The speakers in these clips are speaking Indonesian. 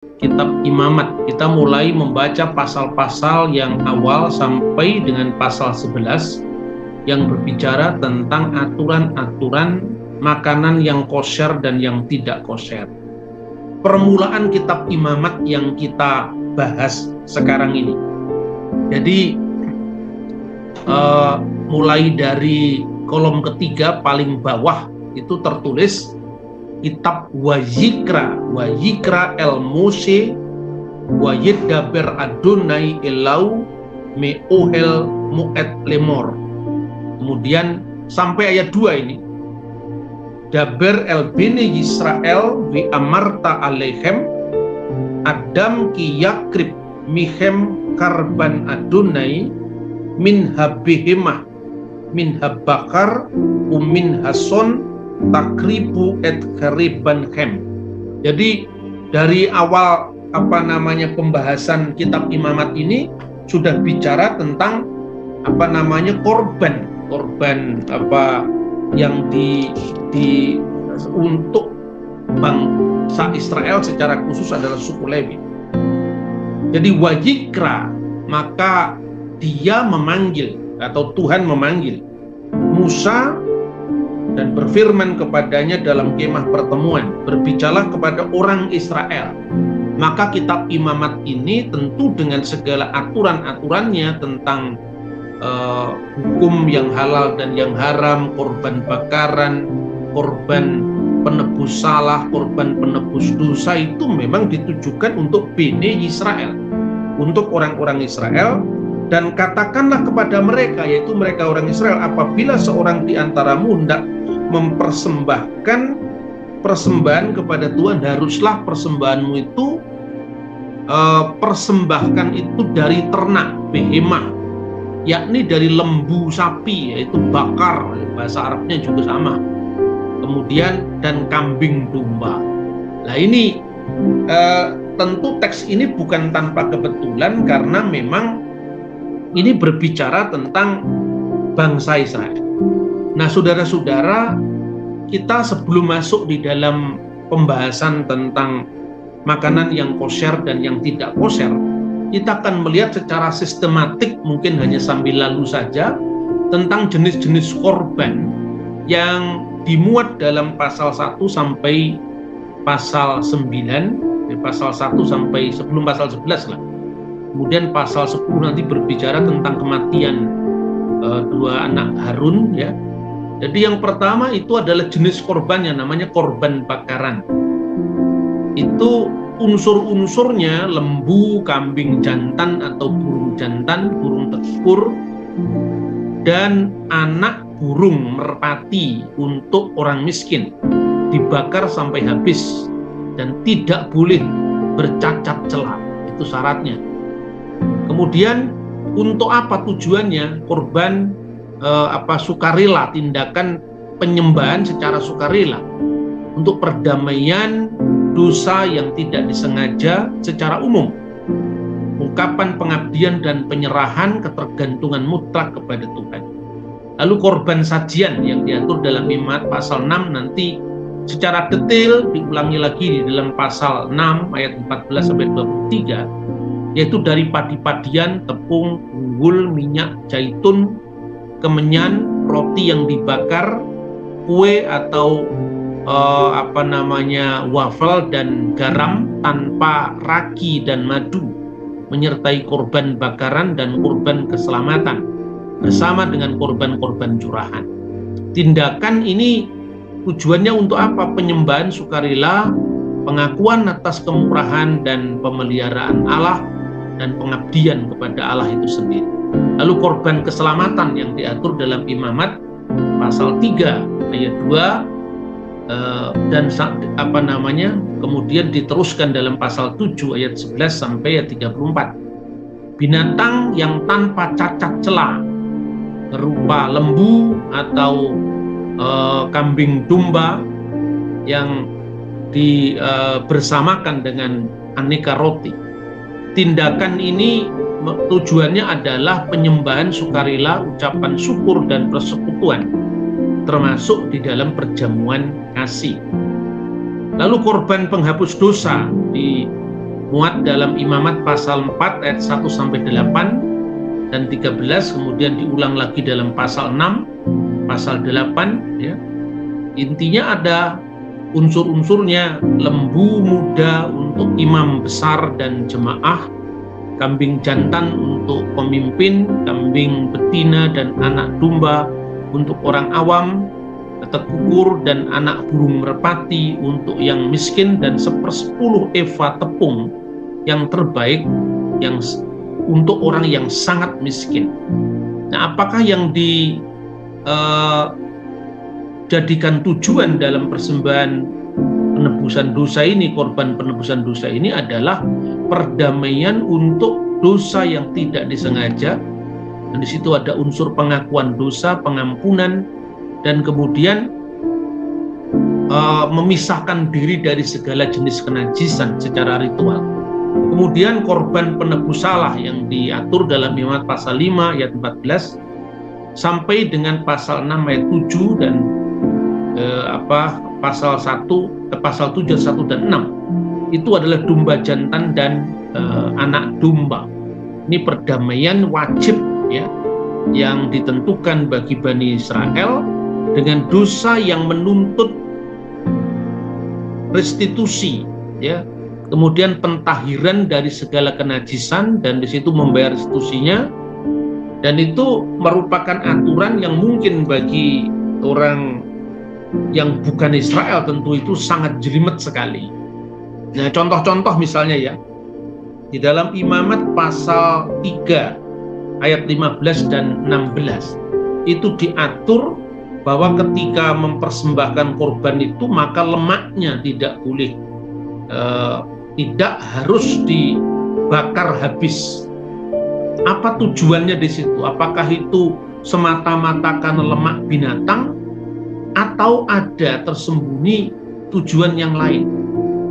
kitab Imamat. Kita mulai membaca pasal-pasal yang awal sampai dengan pasal 11 yang berbicara tentang aturan-aturan makanan yang kosher dan yang tidak kosher. Permulaan kitab Imamat yang kita bahas sekarang ini. Jadi mulai dari kolom ketiga paling bawah itu tertulis kitab Wayikra el Mose Wayedaber Adonai Elau Meohel Mu'et Lemor. Kemudian sampai ayat 2 ini, Daber el Bene Yisrael vi amarta alehem Adam ki yakrib mihem karban Adonai min habihimah min habakar umin hason takribu et kariban hem. Jadi dari awal pembahasan kitab Imamat ini sudah bicara tentang korban yang untuk bangsa Israel secara khusus adalah suku Lewi. Jadi Wayikra, maka dia memanggil atau Tuhan memanggil Musa dan berfirman kepadanya dalam kemah pertemuan, berbicaralah kepada orang Israel. Maka kitab Imamat ini tentu dengan segala aturan-aturannya tentang hukum yang halal dan yang haram, korban bakaran, korban penebus salah, korban penebus dosa, itu memang ditujukan untuk Bene Israel, untuk orang-orang Israel. Dan katakanlah kepada mereka, yaitu mereka orang Israel, apabila seorang di antaramu hendak mempersembahkan persembahan kepada Tuhan, haruslah persembahanmu itu persembahkan itu dari ternak behemah, yakni dari lembu sapi, yaitu bakar, bahasa Arabnya juga sama. Kemudian dan kambing domba. Nah ini tentu teks ini bukan tanpa kebetulan, karena memang ini berbicara tentang bangsa Israel. Nah, saudara-saudara, kita sebelum masuk di dalam pembahasan tentang makanan yang kosher dan yang tidak kosher, kita akan melihat secara sistematik, mungkin hanya sambil lalu saja, tentang jenis-jenis korban yang dimuat dalam pasal 1 sampai pasal 9, pasal 1 sampai sebelum pasal 11 lah. Kemudian pasal 10 nanti berbicara tentang kematian dua anak Harun, ya. Jadi yang pertama itu adalah jenis korban yang namanya korban bakaran. Itu unsur-unsurnya lembu, kambing jantan atau burung jantan, burung tekspur, dan anak burung merpati untuk orang miskin, dibakar sampai habis dan tidak boleh bercacat celah. Itu syaratnya. Kemudian untuk apa tujuannya? Korban sukarela, tindakan penyembahan secara sukarela untuk perdamaian dosa yang tidak disengaja secara umum, ungkapan pengabdian dan penyerahan ketergantungan mutlak kepada Tuhan. Lalu korban sajian yang diatur dalam Imamat pasal 6 nanti secara detail diulangi lagi di dalam pasal 6 ayat 14 sampai 23. Yaitu dari padi-padian, tepung, unggul, minyak, zaitun, kemenyan, roti yang dibakar, kue atau wafel dan garam tanpa ragi dan madu, menyertai korban bakaran dan korban keselamatan bersama dengan korban-korban curahan. Tindakan ini tujuannya untuk apa? Penyembahan sukarela, pengakuan atas kemurahan dan pemeliharaan Allah, dan pengabdian kepada Allah itu sendiri. Lalu korban keselamatan yang diatur dalam Imamat pasal 3 ayat 2 dan kemudian diteruskan dalam pasal 7 ayat 11 sampai ayat 34. Binatang yang tanpa cacat celah berupa lembu atau kambing domba yang bersamakan dengan aneka roti. Tindakan ini tujuannya adalah penyembahan sukarela, ucapan syukur dan persekutuan, termasuk di dalam perjamuan kasih. Lalu korban penghapus dosa di muat dalam Imamat pasal 4 ayat 1 sampai 8 dan 13, kemudian diulang lagi dalam pasal 6, pasal 8 ya. Intinya ada unsur-unsurnya: lembu muda untuk imam besar dan jemaah, kambing jantan untuk pemimpin, kambing betina dan anak domba untuk orang awam, tekukur dan anak burung merpati untuk yang miskin, dan 1/10 eva tepung yang terbaik yang untuk orang yang sangat miskin. Nah, apakah yang dijadikan tujuan dalam persembahan penebusan dosa ini, korban penebusan dosa ini adalah perdamaian untuk dosa yang tidak disengaja, dan di situ ada unsur pengakuan dosa, pengampunan, dan kemudian memisahkan diri dari segala jenis kenajisan secara ritual. Kemudian korban penebus salah yang diatur dalam Imamat pasal 5 ayat 14 sampai dengan pasal 6 ayat 7 dan pasal 7 1 dan 6 itu adalah domba jantan dan anak domba. Ini perdamaian wajib ya, yang ditentukan bagi Bani Israel dengan dosa yang menuntut restitusi ya, kemudian pentahiran dari segala kenajisan, dan di situ membayar restitusinya. Dan itu merupakan aturan yang mungkin bagi orang yang bukan Israel tentu itu sangat jelimet sekali. Nah, contoh-contoh misalnya ya, di dalam Imamat pasal 3 ayat 15 dan 16 itu diatur bahwa ketika mempersembahkan korban itu maka lemaknya tidak boleh tidak harus dibakar habis. Apa tujuannya di situ? Apakah itu semata-mata karena lemak binatang atau ada tersembunyi tujuan yang lain?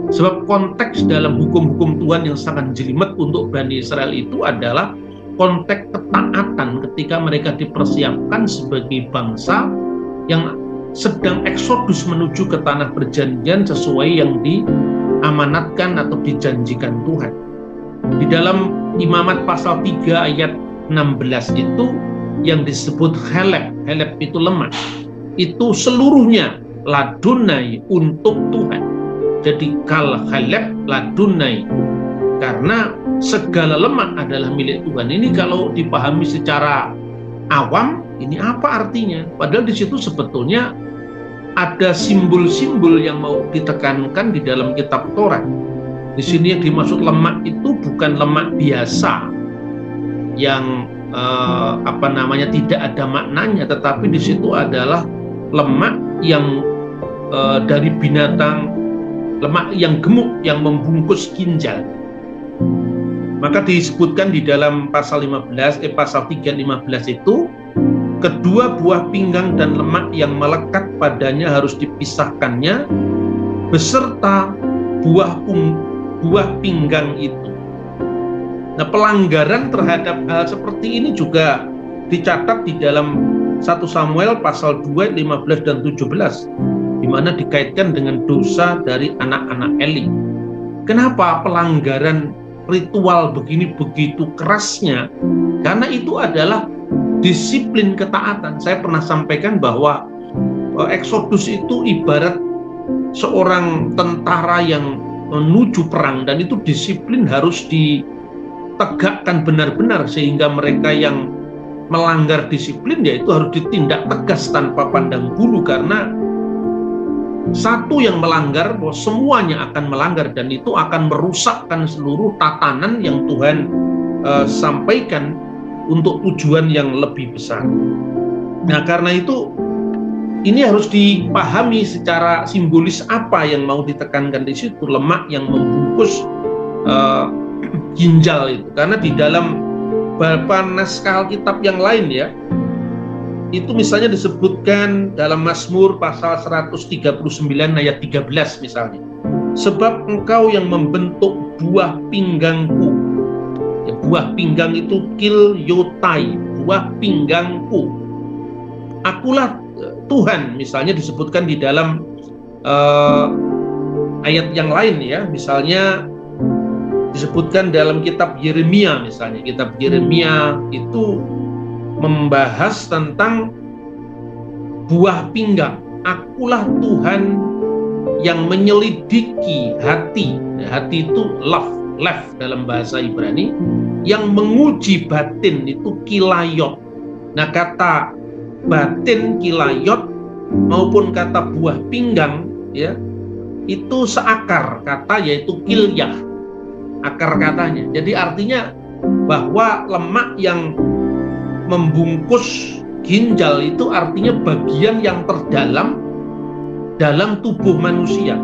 Sebab konteks dalam hukum-hukum Tuhan yang sangat jelimet untuk Bani Israel itu adalah konteks ketaatan ketika mereka dipersiapkan sebagai bangsa yang sedang eksodus menuju ke tanah perjanjian sesuai yang diamanatkan atau dijanjikan Tuhan. Di dalam Imamat pasal 3 ayat 16 itu yang disebut helep itu lemak, itu seluruhnya ladunai untuk Tuhan. Jadi kal helep ladunai, karena segala lemak adalah milik Tuhan. Ini kalau dipahami secara awam, ini apa artinya? Padahal di situ sebetulnya ada simbol-simbol yang mau ditekankan di dalam kitab Taurat. Di sini yang dimaksud lemak itu bukan lemak biasa yang tidak ada maknanya, tetapi di situ adalah lemak yang dari binatang, lemak yang gemuk yang membungkus ginjal. Maka disebutkan di dalam pasal 3:15 itu, kedua buah pinggang dan lemak yang melekat padanya harus dipisahkannya beserta buah pinggang itu. Nah, pelanggaran terhadap hal seperti ini juga dicatat di dalam 1 Samuel pasal 2 15 dan 17, di mana dikaitkan dengan dosa dari anak-anak Eli. Kenapa pelanggaran ritual begini begitu kerasnya? Karena itu adalah disiplin ketaatan. Saya pernah sampaikan bahwa Eksodus itu ibarat seorang tentara yang menuju perang, dan itu disiplin harus ditegakkan benar-benar, sehingga mereka yang melanggar disiplin yaitu harus ditindak tegas tanpa pandang bulu, karena satu yang melanggar, bahwa semuanya akan melanggar, dan itu akan merusakkan seluruh tatanan yang Tuhan sampaikan untuk tujuan yang lebih besar. Nah, karena itu ini harus dipahami secara simbolis apa yang mau ditekankan di situ, lemak yang membungkus ginjal itu. Karena di dalam beberapa naskah Alkitab yang lain ya, itu misalnya disebutkan dalam Mazmur pasal 139 ayat 13 misalnya, sebab engkau yang membentuk buah pinggangku. Ya, buah pinggang itu kilyotai, buah pinggangku. Akulah Tuhan, misalnya disebutkan di dalam ayat yang lain ya, misalnya disebutkan dalam kitab Yeremia misalnya. Kitab Yeremia itu membahas tentang buah pinggang. Akulah Tuhan yang menyelidiki hati. Hati itu lev dalam bahasa Ibrani. Yang menguji batin itu kilayot. Nah, kata batin, kilayot maupun kata buah pinggang ya, itu seakar kata, yaitu kilyah, akar katanya. Jadi artinya bahwa lemak yang membungkus ginjal itu artinya bagian yang terdalam dalam tubuh manusia.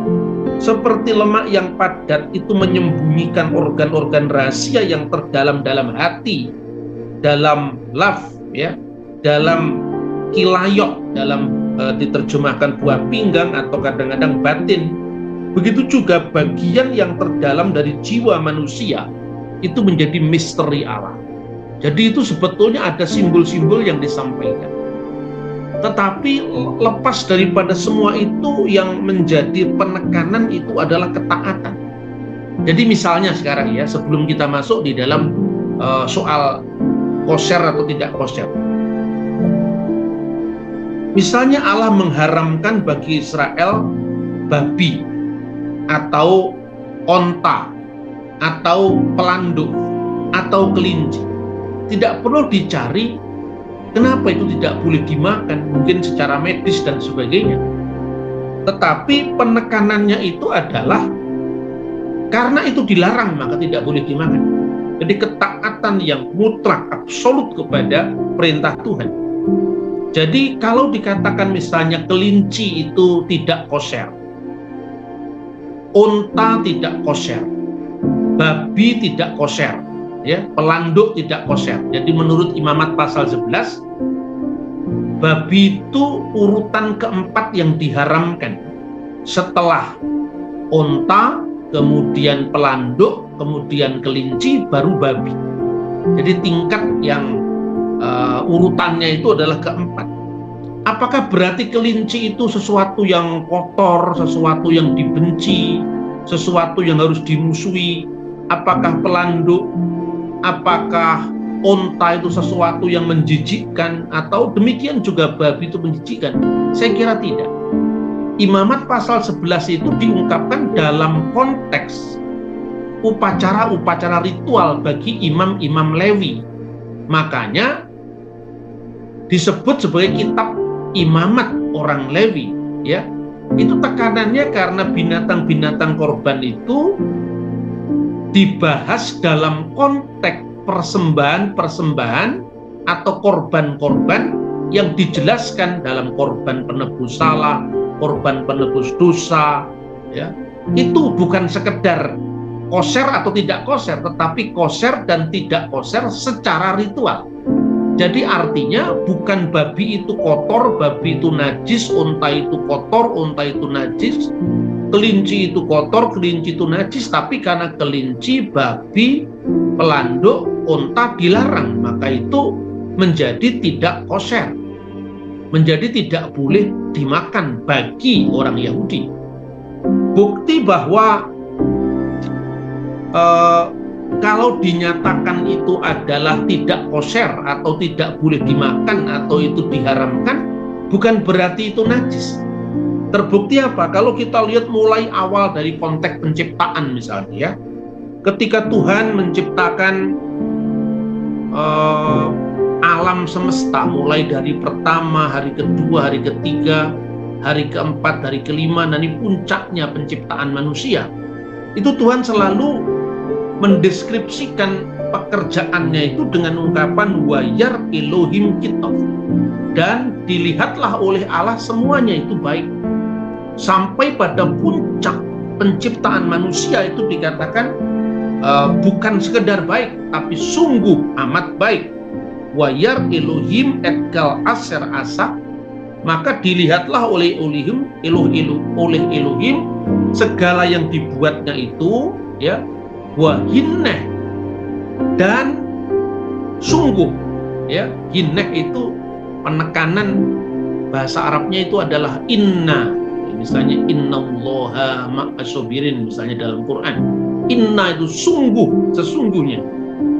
Seperti lemak yang padat itu menyembunyikan organ-organ rahasia yang terdalam dalam hati, dalam laf ya, dalam kilayot, dalam diterjemahkan buah pinggang atau kadang-kadang batin. Begitu juga bagian yang terdalam dari jiwa manusia itu menjadi misteri Allah. Jadi itu sebetulnya ada simbol-simbol yang disampaikan. Tetapi lepas daripada semua itu, yang menjadi penekanan itu adalah ketaatan. Jadi misalnya sekarang ya, sebelum kita masuk di dalam soal kosher atau tidak kosher. Misalnya Allah mengharamkan bagi Israel babi atau onta atau pelanduk atau kelinci. Tidak perlu dicari kenapa itu tidak boleh dimakan, mungkin secara medis dan sebagainya. Tetapi penekanannya itu adalah karena itu dilarang maka tidak boleh dimakan. Jadi ketaatan yang mutlak, absolut kepada perintah Tuhan. Jadi kalau dikatakan misalnya kelinci itu tidak kosher, unta tidak kosher, babi tidak kosher, ya, pelanduk tidak kosher. Jadi menurut Imamat pasal 11, babi itu urutan keempat yang diharamkan. Setelah unta, kemudian pelanduk, kemudian kelinci, baru babi. Jadi tingkat yang urutannya itu adalah keempat. Apakah berarti kelinci itu sesuatu yang kotor, sesuatu yang dibenci, sesuatu yang harus dimusuhi? Apakah pelanduk, apakah unta itu sesuatu yang menjijikkan, atau demikian juga babi itu menjijikkan? Saya kira tidak. Imamat pasal 11 itu diungkapkan dalam konteks upacara-upacara ritual bagi imam-imam Lewi. Makanya disebut sebagai kitab imamat orang Lewi, ya. Itu tekanannya karena binatang-binatang korban itu dibahas dalam konteks persembahan-persembahan atau korban-korban yang dijelaskan dalam korban penebus salah, korban penebus dosa, ya. Itu bukan sekedar kosher atau tidak kosher, tetapi kosher dan tidak kosher secara ritual. Jadi artinya bukan babi itu kotor, babi itu najis, unta itu kotor, unta itu najis, kelinci itu kotor, kelinci itu najis. Tapi karena kelinci, babi, pelanduk, unta dilarang, maka itu menjadi tidak kosher, menjadi tidak boleh dimakan bagi orang Yahudi. Bukti bahwa kalau dinyatakan itu adalah tidak kosher atau tidak boleh dimakan atau itu diharamkan, bukan berarti itu najis. Terbukti apa? Kalau kita lihat mulai awal dari konteks penciptaan misalnya, ya, ketika Tuhan menciptakan alam semesta, mulai dari pertama, hari kedua, hari ketiga, hari keempat, hari kelima, dan ini puncaknya penciptaan manusia, itu Tuhan selalu mendeskripsikan pekerjaannya itu dengan ungkapan wayar Elohim kitov, dan dilihatlah oleh Allah semuanya itu baik. Sampai pada puncak penciptaan manusia itu dikatakan bukan sekedar baik, tapi sungguh amat baik. Wayar Elohim etgal aser asa, maka dilihatlah oleh Elohim segala yang dibuatnya itu, ya, wahinneh, dan sungguh, ya. Hinneh itu penekanan bahasa Arabnya itu adalah inna, misalnya innallaha ma'asobirin misalnya dalam Quran. Inna itu sungguh, sesungguhnya.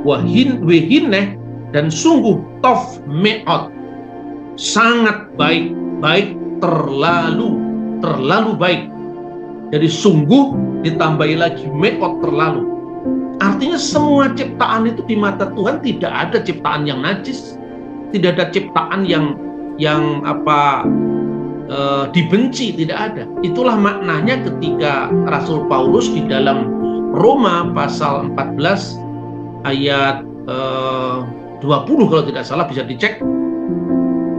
Wehineh, dan sungguh tof me'ot, sangat baik, baik terlalu baik. Jadi sungguh ditambahi lagi me'ot, terlalu. Artinya semua ciptaan itu di mata Tuhan tidak ada ciptaan yang najis, tidak ada ciptaan yang dibenci, tidak ada. Itulah maknanya ketika Rasul Paulus di dalam Roma pasal 14 ayat 20 kalau tidak salah, bisa dicek,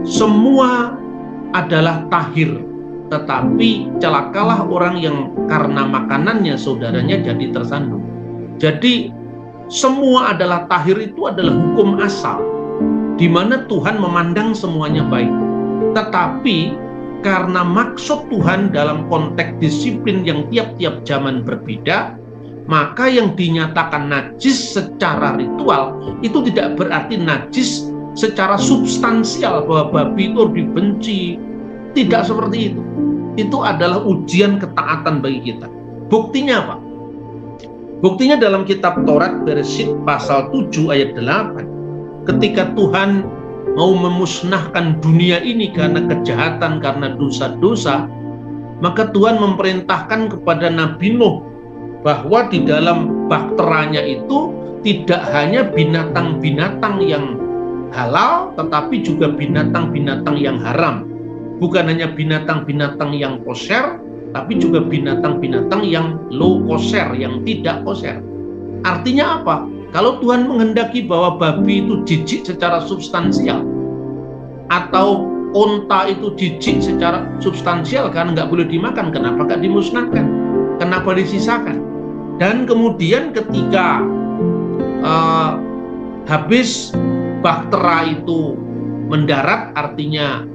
semua adalah tahir, tetapi celakalah orang yang karena makanannya saudaranya jadi tersandung. Jadi semua adalah tahir, itu adalah hukum asal di mana Tuhan memandang semuanya baik. Tetapi karena maksud Tuhan dalam konteks disiplin yang tiap-tiap zaman berbeda, maka yang dinyatakan najis secara ritual itu tidak berarti najis secara substansial, bahwa babi itu dibenci. Tidak seperti itu. Itu adalah ujian ketaatan bagi kita. Buktinya apa? Buktinya dalam kitab Taurat Bereshit pasal 7 ayat 8. Ketika Tuhan mau memusnahkan dunia ini karena kejahatan, karena dosa-dosa, maka Tuhan memerintahkan kepada Nabi Nuh bahwa di dalam bakteranya itu tidak hanya binatang-binatang yang halal, tetapi juga binatang-binatang yang haram. Bukan hanya binatang-binatang yang kosher, tapi juga binatang-binatang yang low kosher, yang tidak kosher. Artinya apa? Kalau Tuhan menghendaki bahwa babi itu jijik secara substansial, atau onta itu jijik secara substansial karena nggak boleh dimakan, kenapa nggak dimusnahkan? Kenapa disisakan? Dan kemudian ketika habis bahtera itu mendarat, artinya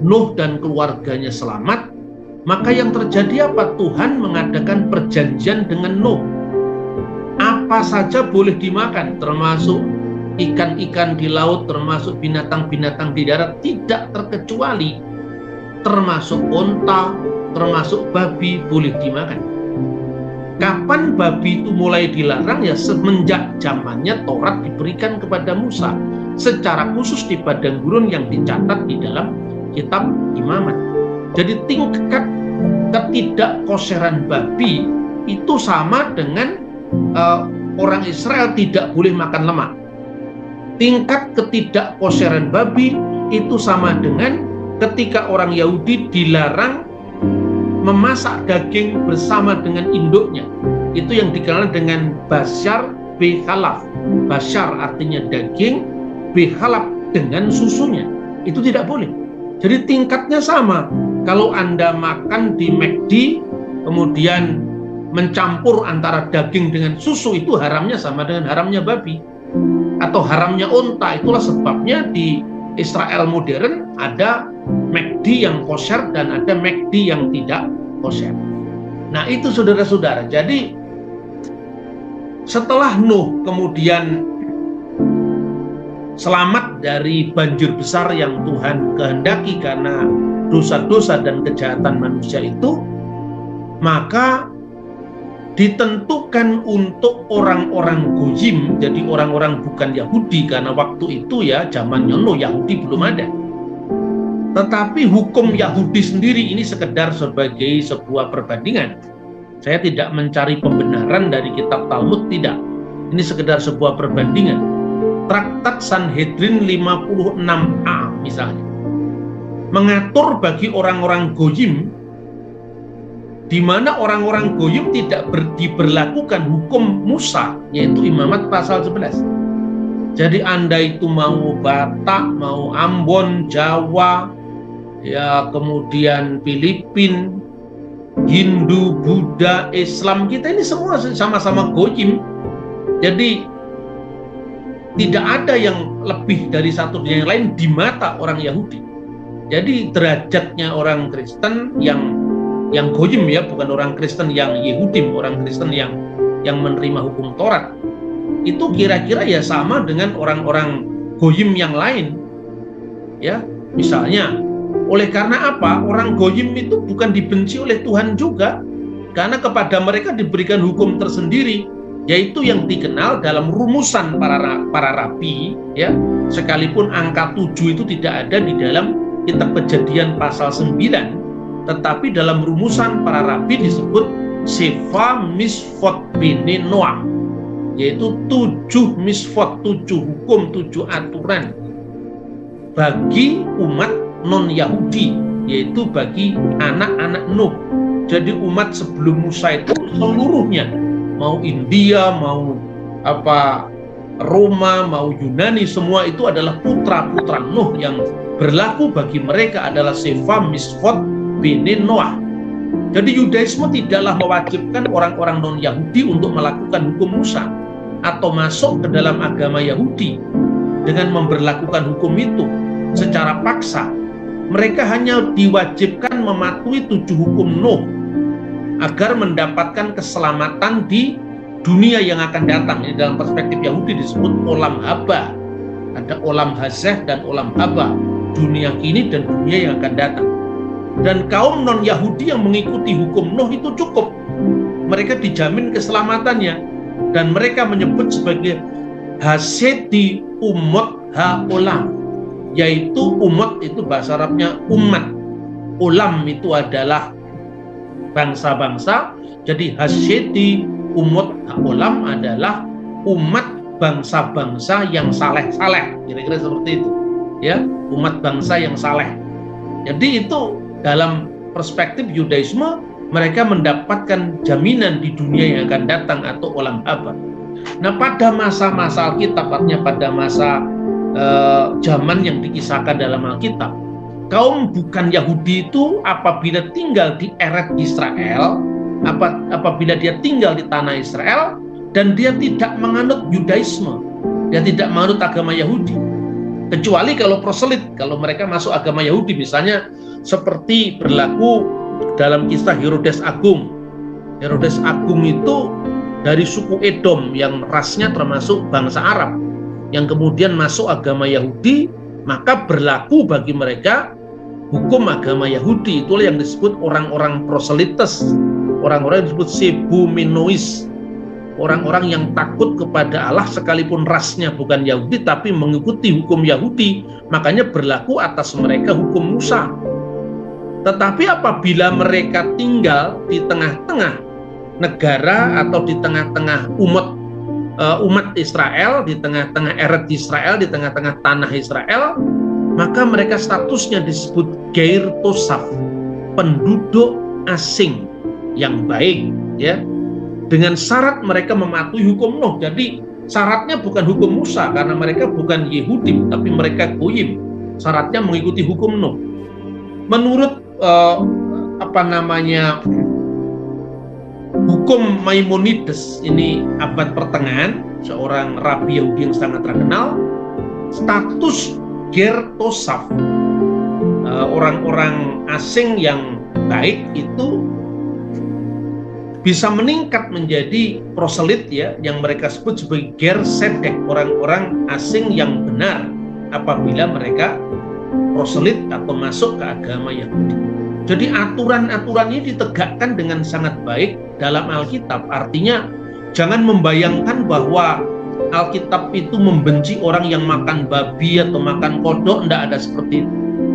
Nuh dan keluarganya selamat, maka yang terjadi apa? Tuhan mengadakan perjanjian dengan Nuh. Apa saja boleh dimakan, termasuk ikan-ikan di laut, termasuk binatang-binatang di darat, tidak terkecuali, termasuk onta, termasuk babi boleh dimakan. Kapan babi itu mulai dilarang? Ya semenjak zamannya Taurat diberikan kepada Musa, secara khusus di padang gurun yang dicatat di dalam kitab Imamat. Jadi tingkat ketidakkoseran babi itu sama dengan orang Israel tidak boleh makan lemak. Tingkat ketidakkoseran babi itu sama dengan ketika orang Yahudi dilarang memasak daging bersama dengan induknya. Itu yang dikenal dengan Bashar Behalaf. Bashar artinya daging, Behalaf dengan susunya. Itu tidak boleh. Jadi tingkatnya sama. Kalau Anda makan di McD, kemudian mencampur antara daging dengan susu, itu haramnya sama dengan haramnya babi atau haramnya onta. Itulah sebabnya di Israel modern ada McD yang kosher dan ada McD yang tidak kosher. Nah itu saudara-saudara. Jadi setelah Nuh kemudian selamat dari banjir besar yang Tuhan kehendaki karena dosa-dosa dan kejahatan manusia itu, maka ditentukan untuk orang-orang Goyim, jadi orang-orang bukan Yahudi, karena waktu itu ya zamannya Nuh Yahudi belum ada. Tetapi hukum Yahudi sendiri ini sekedar sebagai sebuah perbandingan. Saya tidak mencari pembenaran dari kitab Talmud, tidak. Ini sekedar sebuah perbandingan. Traktat Sanhedrin 56a misalnya mengatur bagi orang-orang Goyim, di mana orang-orang Goyim tidak diberlakukan hukum Musa, yaitu Imamat pasal 11. Jadi Anda itu mau Batak, mau Ambon, Jawa, ya kemudian Filipin, Hindu, Buddha, Islam, kita ini semua sama-sama Goyim. Jadi tidak ada yang lebih dari satu dan yang lain di mata orang Yahudi. Jadi derajatnya orang Kristen yang Goyim ya, bukan orang Kristen yang Yehudim, orang Kristen yang menerima hukum Taurat, itu kira-kira ya sama dengan orang-orang Goyim yang lain. Ya, misalnya, oleh karena apa? Orang Goyim itu bukan dibenci oleh Tuhan juga. Karena kepada mereka diberikan hukum tersendiri, yaitu yang dikenal dalam rumusan para rabi, ya. Sekalipun angka 7 itu tidak ada di dalam kitab Kejadian pasal 9, tetapi dalam rumusan para rabi disebut Sefa Misfot Bene Noah, yaitu 7 misfot, 7 hukum, 7 aturan bagi umat non-Yahudi, yaitu bagi anak-anak Nuh. Jadi umat sebelum Musa itu seluruhnya, mau India, mau Roma, mau Yunani, semua itu adalah putra-putra Nuh. Yang berlaku bagi mereka adalah Sefa Misfot Bene Noah. Jadi Yudaisme tidaklah mewajibkan orang-orang non-Yahudi untuk melakukan hukum Musa atau masuk ke dalam agama Yahudi dengan memberlakukan hukum itu secara paksa. Mereka hanya diwajibkan mematuhi 7 hukum Nuh agar mendapatkan keselamatan di dunia yang akan datang. Ini dalam perspektif Yahudi disebut olam haba. Ada olam hazeh dan olam haba, dunia kini dan dunia yang akan datang. Dan kaum non-Yahudi yang mengikuti hukum Nuh itu cukup, mereka dijamin keselamatannya, dan mereka menyebut sebagai hasedi umot ha-olam, yaitu umot itu bahasa Arabnya umat, olam itu adalah bangsa-bangsa. Jadi hasedi umot ha-olam adalah umat bangsa-bangsa yang saleh-saleh, kira-kira seperti itu, ya, umat bangsa yang saleh. Jadi itu dalam perspektif Yudaisme, mereka mendapatkan jaminan di dunia yang akan datang atau olam haba. Nah, pada masa-masa Alkitab, artinya pada masa zaman yang dikisahkan dalam Alkitab, kaum bukan Yahudi itu apabila tinggal di Eret Israel, apabila dia tinggal di tanah Israel dan dia tidak menganut Yudaisme, dia tidak menganut agama Yahudi, kecuali kalau proselit, kalau mereka masuk agama Yahudi, misalnya seperti berlaku dalam kisah Herodes Agung. Herodes Agung itu dari suku Edom yang rasnya termasuk bangsa Arab, yang kemudian masuk agama Yahudi, maka berlaku bagi mereka hukum agama Yahudi. Itulah yang disebut orang-orang proselites, orang-orang yang disebut sebumenois, orang-orang yang takut kepada Allah sekalipun rasnya bukan Yahudi tapi mengikuti hukum Yahudi, makanya berlaku atas mereka hukum Musa. Tetapi apabila mereka tinggal di tengah-tengah negara atau di tengah-tengah umat Israel, di tengah-tengah Eret Israel, di tengah-tengah tanah Israel, maka mereka statusnya disebut Geir Tosaf, penduduk asing yang baik, ya, dengan syarat mereka mematuhi hukum Nuh. Jadi syaratnya bukan hukum Musa karena mereka bukan Yehudi tapi mereka Goyim. Syaratnya mengikuti hukum Nuh. Menurut hukum Maimonides, ini abad pertengahan, seorang rabi Yahudi yang sangat terkenal, status Ger Tosaf, orang-orang asing yang baik itu bisa meningkat menjadi proselit, ya, yang mereka sebut sebagai Ger Sedek, orang-orang asing yang benar apabila mereka proselit atau masuk ke agama Yahudi. Jadi aturan-aturan ini ditegakkan dengan sangat baik dalam Alkitab. Artinya jangan membayangkan bahwa Alkitab itu membenci orang yang makan babi atau makan kodok, tidak ada seperti itu.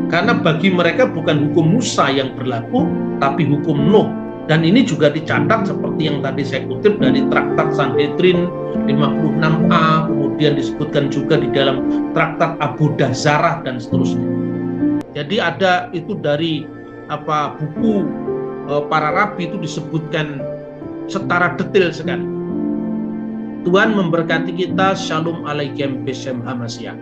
Karena bagi mereka bukan hukum Musa yang berlaku, tapi hukum Nuh. Dan ini juga dicatat seperti yang tadi saya kutip dari Traktat Sanhedrin 56a, kemudian disebutkan juga di dalam Traktat Abodah Zarah dan seterusnya. Jadi ada itu dari buku para rabi itu disebutkan secara detail sekali. Tuhan memberkati kita. Shalom alaikum Beshem Hamasya.